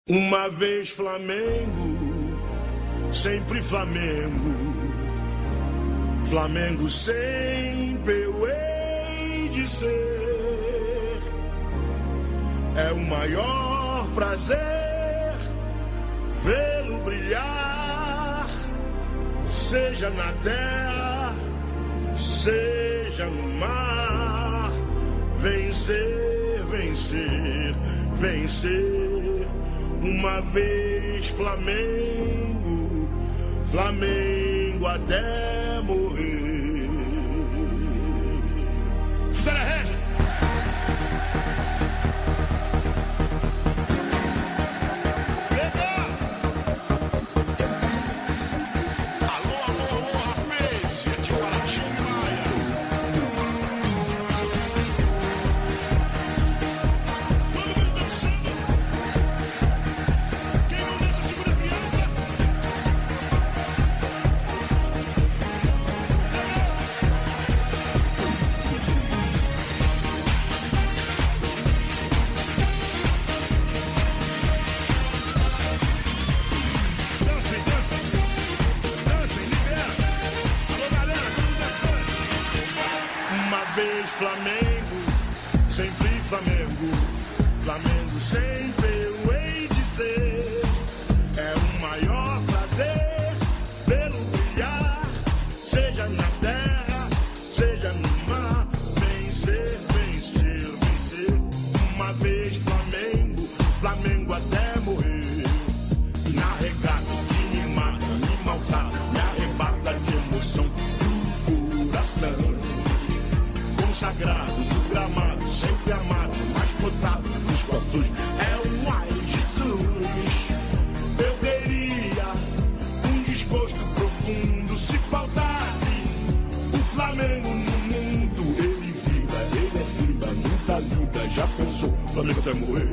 Uma vez Flamengo, sempre Flamengo. Flamengo sempre eu hei de ser. É o maior prazer vê-lo brilhar, seja na terra, seja no mar. Vencer, vencer, vencer. Uma vez Flamengo, Flamengo até morrer. Flamengo, sempre Flamengo. Flamengo sempre eu hei de ser. É o maior prazer vê-lo brilhar, seja na terra, seja no mar. Vencer, vencer, vencer. Uma vez Flamengo, Flamengo até morrer. Na regata que me mata, me maltrata, me arrebata de emoção do coração. Sagrado do gramado, sempre amado, mais cotado dos corações. É o ai Jesus. Eu teria um desgosto profundo se faltasse o Flamengo no mundo. Ele vibra, ele é fibra, muita luta. Já pensou, Flamengo até morrer.